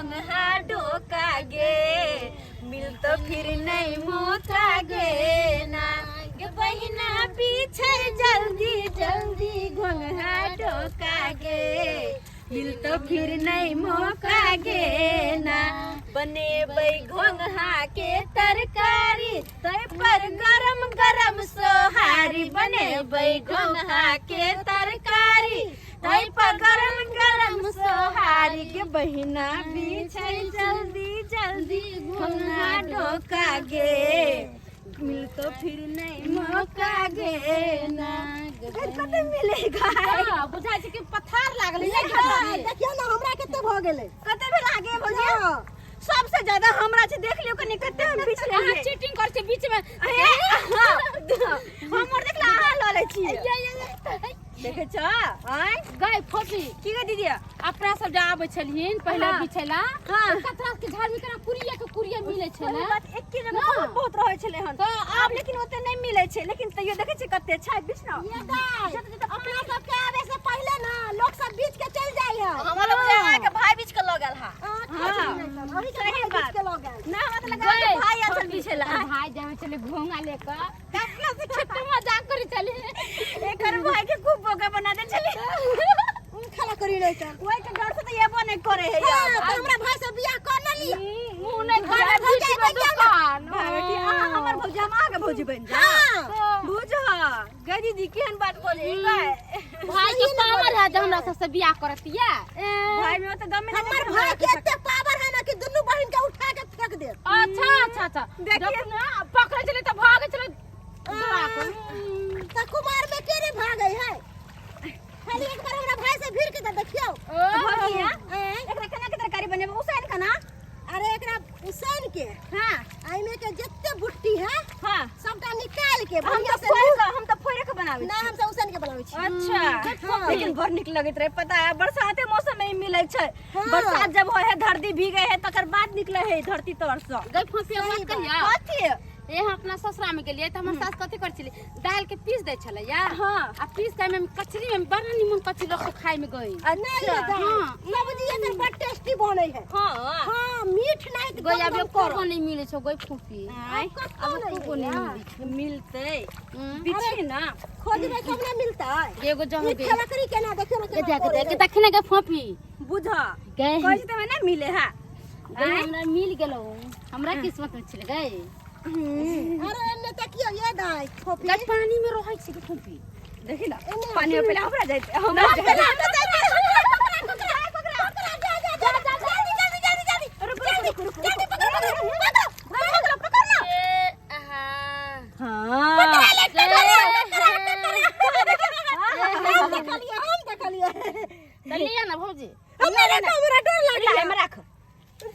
घोंघा ढोका गे, मिल तो फिर नहीं मौका गे ना। गे बहिना पीछे जल्दी जल्दी घोंघा ढोका गे, मिल तो फिर नहीं मौका गे ना। बने घोंघा के तरकारी, तय पर गरम गरम सोहारी। बने घोंघा के तरकारी, तय पर गरम गरम सोहारी। के बहिना पीछे जल्दी जल्दी घोंघा ढोका गे, मिल तो फिर नहीं मौका गे ना। कते मिलेगा बुझा छै कि पथार लागल देखियो ना हमरा कते भ गेलै, कते भी लागे भौजी। सबसे ज्यादा हमरा छै, देख लियो कनी कते हम बीच में चीटिंग कर छै बीच में। हमर देखला अहाँ ल ले छी देखे छ। आय गई फोफी की गे दीदी, अपना सब जा आबै छलिन पहले हाँ। बिछैला हाँ। कतरा के झाड़ में कना कुरिया के कुरिया मिलै छै वही ना। बात एक के जगह बहुत बहुत रहै छले हन। तो आब लेकिन ओते नहीं मिलै छै, लेकिन तइयो देखे छै कते छै बीच ना। ये गाय अपना सब के आवे से पहले ना लोग सब बीच के चल जाय है। हमर बुझा के भाई बीच के लगल हा। अभी सही बीच बात। के लोग आयल। ना हमरा त लगा के भाई असल बिछेला। भाई जावे चले घोंगा लेकर अपना से छोटे मजाक करी चले। एकर भाई के खूब बोका बना दे चली। खाला करी नहीं था। ओए के डर से त ये बने करे है यार। तो हमरा भाई से बियाह कर ना लिया। मुंह नहीं करे बीच में दुकान। भाई हमर भौजी हम आगे भौजी बन जा। बुझ गे दीदी केहन बात बोली गए। भाई के पावर है जो हमरा से बियाह करतिया। भाई में त गम में हमर भाई के एते पावर है ना कि दुनू बहिन के उठा के फेंक दे। अच्छा देखिए ना पकड़े चले तो भागे चले। त कुमार में केरे भागई है। खाली एक बार हमरा भाई से भिड़ के त देखियो। भौजी एकरा केना के तरकारी बने उसाइन का ना। अरे एकरा उसान के हां आई में के जत्ते बुट्टी है हां सबटा निकाल के हम बढ़िया तो से फोड़े के बनावे। ना हम सब उसान के बनावे छी। अच्छा लेकिन बड़ निक लगत रहे। पता है बरसाते मौसम में ही मिले छै। हाँ। बरसात जब होय है धरती भीगे है तकर बाद निकले है धरती तर से। गई फसिया मत कहिया। कथी ए हम अपना ससुरा में गेलिए त हमर सास कथि कर छली दाल के पीस दे छले या। हां आ पीस के में कचरी में बड़ा निमन कचरी रख के खाए में गई। अच्छा हां सब्जी एकर बड़ टेस्टी बनै है। हां हां मीठ नहीं तो गई अब गम को करो। नहीं मिले छो गई फूफी। अब को नहीं मिले मिलते बिछी ना खोजबे कब ना मिलता है। एगो जगह ई गई खेला करी केना देखियो ना के दखिने के फूफी बुझा गई कहै त ना मिले है। गई हमरा मिल गेलो हमरा किस्मत में छले गई। अरे एने तकियो ये दाई खोपी गई पानी में रहै छी के फूफी। देखि ना पानी में पहले हमरा जाते हमरा चलिए ना भौजी हमरा डर लागला हमरा रख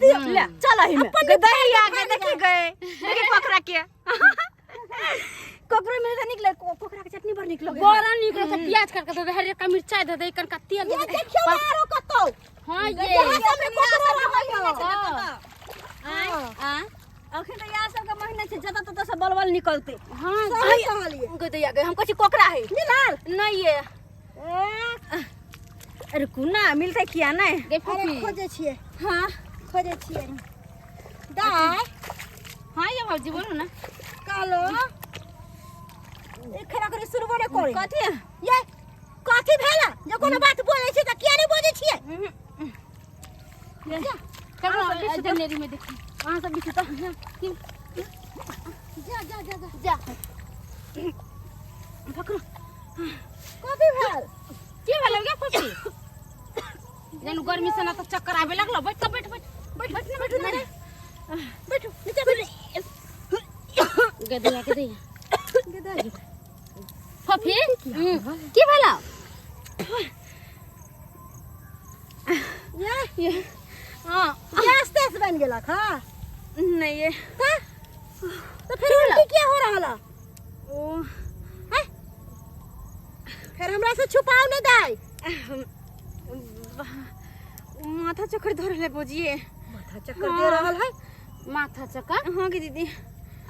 ले चल ही में गदही आ गए देखी गए देखी कोकरा के कोकरा में से निकले कोकरा के चटनी बड़ निकलो बड़ा निकल से प्याज काट के दे हरे का मिर्चाई दे दे कनका तेल दे ये देखियो मारो कतो हां ये यहाँ सब में कोकरा रहै हां अखन तो यार सब का महीना से जता तता से बलबल निकलते। हां सही कहलिए गदही आ गए हम कछि कोकरा है मिलाल नहीं है। अरे कुना मिलते किया नहीं गई अरे फूफी खोजे छिए हां खोजे छिए दाई हां ये भौजी बोलो ना कालो एखरा करे शुरू बड़े करे कथी ये कथी भेला जे कोनो बात बोलै छी त किया नहीं बोलै छिए। करो जनेरी में देखी वहां सब बिछ तो जा जा जा जा जा पकड़ो कथी भेल के भेल गे फूफी जनु गर्मी से ना तो चक्कर आवे लगलो बैठ बैठ बैठ बैठ बैठ ना बैठो नीचे बैठो गदया गदाई फूफी के भेला ये हां गैस तेज बन गेला खा नहीं है तो फिर उल्टी क्या हो रहा ओ फिर हमरा से छुपाओ नहीं दाई माथा चक्कर धर ले बुझिए माथा चक्कर दे रहल है माथा चक्कर हां की दीदी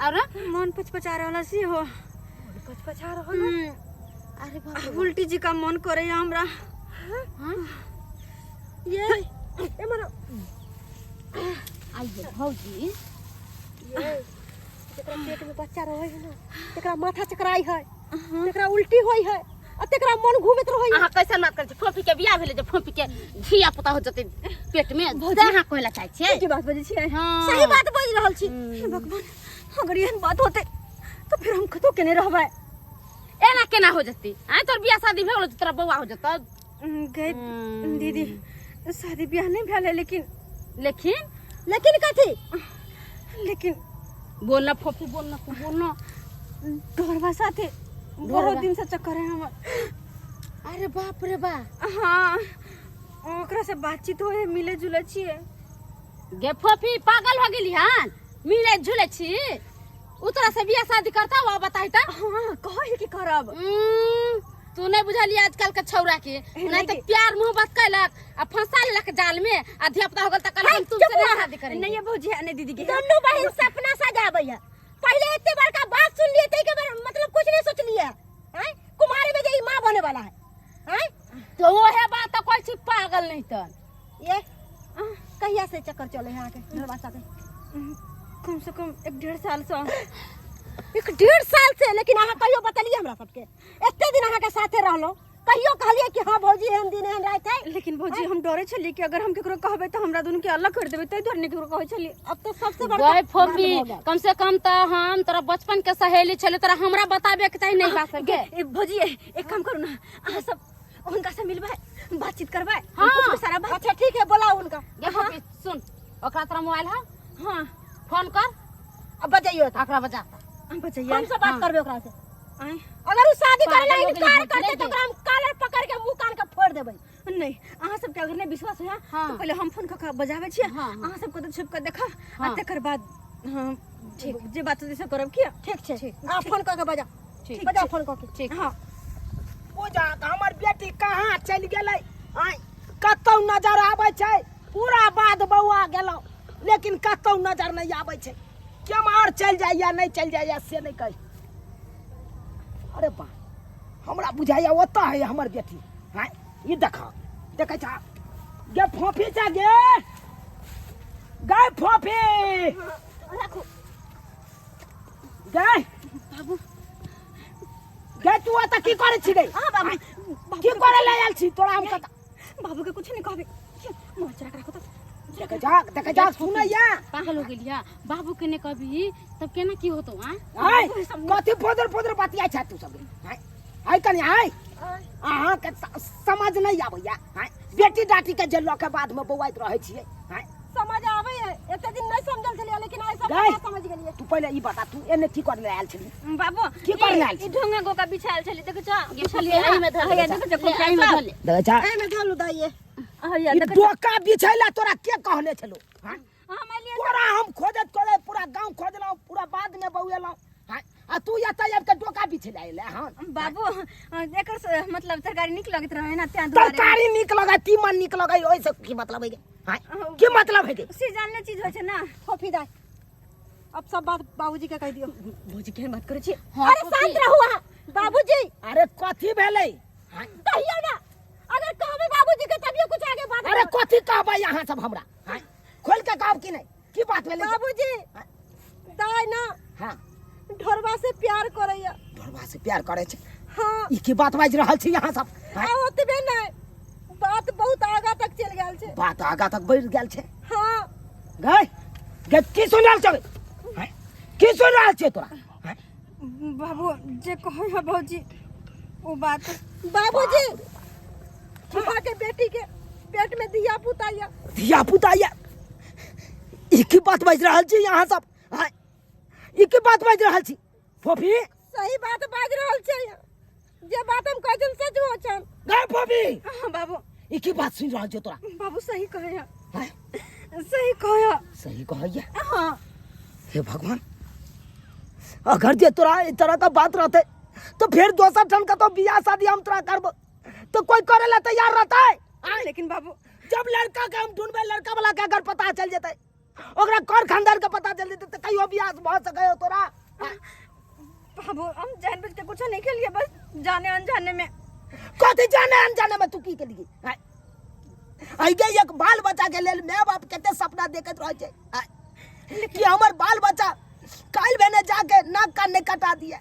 और मन पचपचा रहल सी हो पचपचा रहल है अरे बाप उल्टी जी का मन करे हमरा हां ये मारो कमाल है भौजी। तेरा पेट में बच्चा रहे है ना, तेरा माथा चकराई है, तेरा उल्टी होई है, और तेरा मन घूमत रहे है। आहा कैसे मत कर फोफी के बियाह भेले जे फोफी के धिया पुता हो जते पेट में जहाँ कहला चाहे छे की बात बजे छी। हाँ। सही बात बोल रहल छी। हे भगवान, अगर एहन बात होते तो फिर हम कतो केने रहबै। एना केना हो जती आ तोर बियाह शादी भेल तो तोरा बौआ हो जत गए दीदी, शादी ब्याह नहीं भेल है, लेकिन लेकिन कथी, लेकिन बोलना फोफी बोलना तू बोलना ढोरवा साथे बहुत दिन से चक्कर है हमर। अरे बाप रे बा। हाँ, ओकरा से बातचीत होए, मिले जुले छिए। गे फोफी पागल हो गेली हन, मिले झुले छी उतरा से बियाह शादी करता हुआ बताई त। हाँ, कहे की करब। तू नहीं बुझली आजकल के छौरा के नहीं तो प्यार मोहब्बत कैलक आ फंसा लेलक जाल में आ धियापुता हो गल त कल हम तुमसे नहीं शादी करेंगे। नहीं ये भौजी है, नहीं दीदी के दोनों बहन सपना सजाबै है। पहले इतने बड़का बात सुन लिए थे कि मतलब कुछ नहीं सोच लिया हैं, कुमारी में जे मां बने वाला है हैं। तो वो है बात तो कोई चीज पागल नहीं त ये कहिया से चक्कर चले है आके घरवा साथे? कम से कम 1.5 साल से। 1.5 साल से? लेकिन अहाँ कहियो बतलिए हमरा सबके, एते दिन अहाँ के साथे रहलो, कहियो कहलिए कि हां भौजी हम दिन हम रात है। लेकिन भौजी हम डरे छली कि अगर हम केकरो कहबै त हमरा दुनु के अलग कर देबै, तै डर नहीं केकरो कहै छली। अब तो सबसे बड़का गए फोफी कम से कम त हम तोरा बचपन के सहेली छले, तोरा हमरा बताबे के चाहिए नहीं बात के। भौजी एक काम करू ना, अहाँ सब उनका से मिलबै, बातचीत करबै। हाँ। कुछ सारा बात। अच्छा ठीक है, बुलाओ उनका। गे फोफी सुन, ओकरा तोरा मोबाइल है? हां, फोन कर, अब बजाइयो त ओकरा बजा बजाइए, हम से बात करबे ओकरा से। अगर उ शादी करे ला इनकार करते तो ओकरा हम कालर पकड़ के मुंह कान के फोड़ देबै। नहीं, अहाँ सबके अगर नहीं विश्वास है तो पहले हम फोन क बजाबै छियै, अहाँ सबके तो छुप के देखा, आ तकर बाद हां ठीक जे बात जैसे करब की। ठीक छै, आ फोन क के बजा। ठीक, बजा फोन क के। ठीक, हां। पूजा हमर बेटी कहाँ चल गेलै, आइ कतौ नजर आबै छै, पूरा बाद बौआ गेलौ लेकिन कतौ नजर नहीं आबै छै। केम्हर चल जाइया नहीं चल जाइया से नहीं कही। अरे बा, हमरा बुझाइया ओतऽ है हमर बेटी। हां ई देखे छा गे फोफी छा गे फोफी राखो गे बाबू। गे तू ओतऽ की करै छी गे? हां बाबू, की करे ले आयल छी तोरा? हम कत बाबू के कुछ नहीं कहबे, मोच राखो तो। देखे जा सुनैया। पागल हो गेली है बाबू के ने कभी तब केना की होतो हां? हाय कथि फोदर बतिया छ तू सब? हाय हाय कनी हाय अहाँ के समझ नहीं आबैया। हाय बेटी डाटी के जल्लो के बाद में बौआइत रहै छियै। हाय समझ आबै है, एते दिन नहीं समझल छलिए, लेकिन आइ सब समझ गेलिए। तू पहले ई बता, तू एने की करे ले आयल छली? बाबू की करे ले आयल ई ढोंगा गोका बिछायल छली, देखो छ छलिए एही में धर, एही में धर ले। देखे जा एही में धलु दाइए। हइया ई देखो डोका बिछैला तोरा के कहले छलो? हां हम लिए पूरा हम खोजत करे, पूरा गांव खोजलौ, पूरा बाद में बौएलौ। हां आ तू या तब के डोका बिछैला एले? हां बाबू एकर मतलब तरकारी निक लगत रहे ना, त्या दुआरे तरकारी निक लगे, तीमन निक लगे, ओइ से की मतलब है गे? हां की मतलब है गे? सीजन चीज होय छै ना। फोफी दाई, अब सब बात बाबूजी के कह दियो। बाबूजी के बात करे छी। अरे शांत रहू अहाँ बाबूजी। अरे कथि भेलै? हां कहियो ना, अगर कहबे बाबूजी के तभियो कुछ आगे बात। अरे कथि कहबै यहाँ सब हमरा? हां खोल के कहब कि नहीं? की बात भेलै? बाबूजी दाई ना हां ढोरवा से प्यार करैया। ढोरवा से प्यार करे छै? हां ई की बात बाज रहल छी यहाँ सब? आ ओतबे नहीं, बात बहुत आगा तक चल गेल छै। बात आगा तक बढ़ गेल छै? हां गए गे की सुन रहल छै? हां की सुन रहल छै तोरा? हां बाबू जे कहै है भौजी वो बात। बाबूजी अहाँ के बेटी के पेट में धिया पुता या। धिया पुता या? ई की बात बाज रहल छी यहाँ सब? हां ई की बात बाज रहल छी? फोफी सही बात बाज रहल छै, जे बात हम कहै छन सच हो छन। गए फोफी हां बाबू, ई की बात सुन रहल छै तोरा? बाबू सही कहै है, हां सही कहै है। सही कहैया? हां हे भगवान, अगर जे तोरा इस तरह का बात रहते तो फिर दोसर ठन का तो बियाह शादी हम तोरा करब तो कोई करे ला तैयार रहता है? लेकिन बाबू जब लड़का के हम ढूंढबे, लड़का वाला के अगर पता चल जेते, ओकरा कर खानदान के पता चल जेते तो कहियो बियाह भ सके हो तोरा? बाबू हम जानबूझ के कुछ नहीं खेलिए, बस जाने अनजाने में। कथि जाने अनजाने में तू की के लिए? आई के एक बाल बच्चा के लेल माय बाप केते सपना देखत रह छै। कि हमार बाल बच्चा काल बहने जाके नाक कान ने कटा दिया।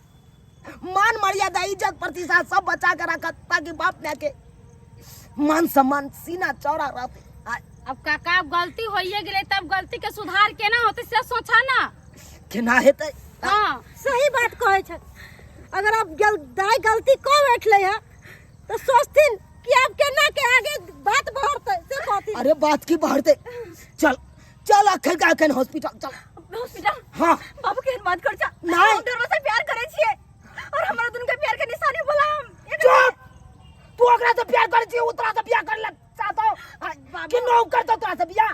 मान मर्यादा इज्जत प्रतिष्ठा सब बचा के रखा ताकि बाप ने के मान सम्मान सीना चौड़ा रहते। अब काका अब गलती होइए गेले तब गलती के सुधार केना होते से सोचा ना केना हेतै। हां सही बात कहै छ। अगर आप दाई गलती को बैठले है तो सोचथिन कि आप केना के आगे बात बढ़ते से कहती। अरे बात की बढ़ते। चल चल अखन का अखन हॉस्पिटल चल। हॉस्पिटल हां बाबू के बात कर जा नहीं। हम डरवा से प्यार करे छिए और हमरा दुन के प्यार के निशानी बोला हम चुप। तू ओकरा से प्यार करे छी उतरा से प्यार कर ले चाहतो कि नो कर तो तोरा से बियाह।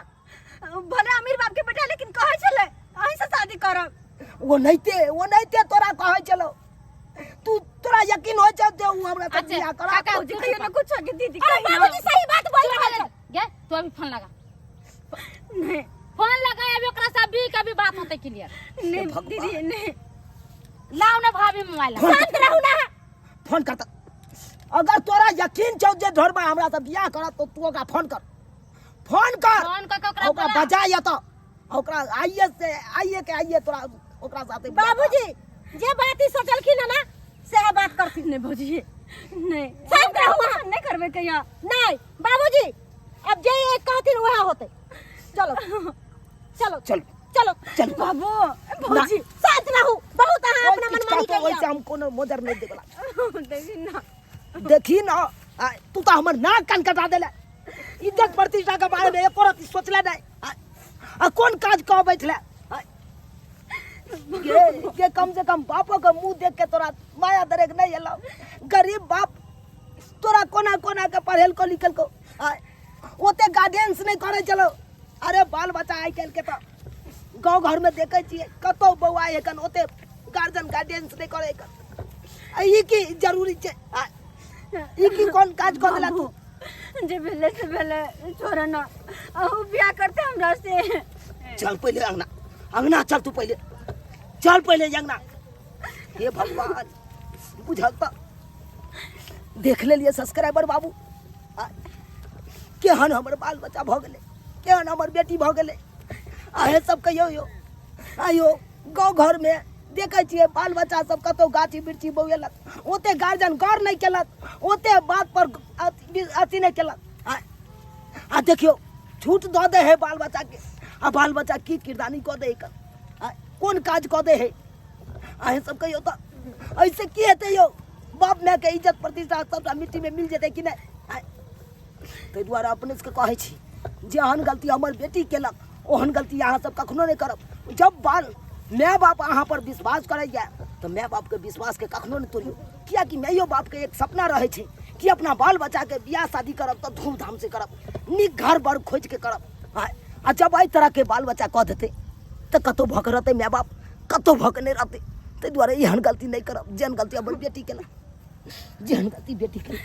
भले अमीर बाप के बेटा लेकिन कहै छले अहीं से शादी करब। वो नहीं ते तोरा कहै चलो तू तोरा यकीन हो जा दे उ हमरा से बियाह करा। काका बाबूजी कहियो ना कुछ के दीदी अरे कहियो बाबूजी सही बात बोल रहा है। गे तू अभी फोन लगा नहीं फोन लगा अभी ओकरा से अभी कभी बात होते क्लियर नहीं दीदी नहीं लाओ ना भाभी मोबाइल शांत रहू ना। फोन करता। अगर तोरा यकीन छौ जे ढोरबा हमरा से बियाह करा तो तू ओकरा फोन कर। फोन कर फोन करके ओकरा ओकरा बोला बजा या तो ओकरा आइए तोरा ओकरा साथे बाबूजी जे बात ही सोचलखिन ना से बात करथिन। नहीं भौजी नहीं शांत रहू ना। नहीं करबे कहिया नहीं बाबूजी अब जे एक कहथिन वह होते। चलो चलो चल चलो चल बाबू भौजी शांत रहू। बहुत अहाँ अपना मनमानी तो वैसे करिया। हम कोनो मोजर नहीं देबला। देखी ना देखी ना तू तो हमर नाक कान कटा देले। इज्जत प्रतिष्ठा के बारे में एको रति सोचले नहीं। आ कौन काज कह बैठले के कम से कम बापो के मुंह देख के तोरा माया दरेक नहीं एलो। गरीब बाप तोरा कोना कोना के पढ़ेल को लिखल को ओते गार्डियंस नहीं करे चलो। अरे बाल बच्चा आई कल के तो गांव घर में देखे छिए कतो बौआ एकन ओते गार्जियन गार्डियंस नहीं करे कन। ई की जरूरी छे ई की कौन काज कर देला तू। जे भेले से भेले छोरा ना अहू बियाह करते हमरा से। चल पहले अंगना चल तू पहले चल पहले अंगना। हे भगवान बुझल तो देख ले लिए सब्सक्राइबर बाबू केहन हमर बाल बच्चा भ गेले केहन हमर बेटी भ गेले। आहे सब कहियो यो आयो गांव घर में देखे छिए बाल बच्चा सब कतो गाछी बिरछी बौएलक ओते गार्जियन गौर नहीं केलक ओते बात पर अथी नहीं केलक। आ देखियो छूट दो दे है बाल बच्चा के। आ बाल बच्चा की किरदानी कह दे कौन काज कह दे है। आहे सब कहियो तो ऐसे की हेते यो बाप माय के इज्जत प्रतिष्ठा सब मिट्टी में मिल जेते कि नहीं। तै द्वारा अपने से कहै छी जेहन गलती हमर बेटी केलक ओहन गलती अहाँ सब कखनो नहीं करब। जब बाल माय बाप अहाँ पर विश्वास करैया तो माय बाप के विश्वास के कखनो नहीं तोड़ियो। किया कि मायो बाप के एक सपना रहे छै कि अपना बाल बच्चा के बियाह शादी करब तो धूमधाम से करब नीक घर बर खोज के करब। आ जब एहि तरह के बाल बच्चा कह देते तो कतो भक रहते माय बाप कतो भक नहीं रहते। ताहि दुआरे एहन गलती नहीं करब जेहन गलती हमर बेटी केला जेहन गलती बेटी केला।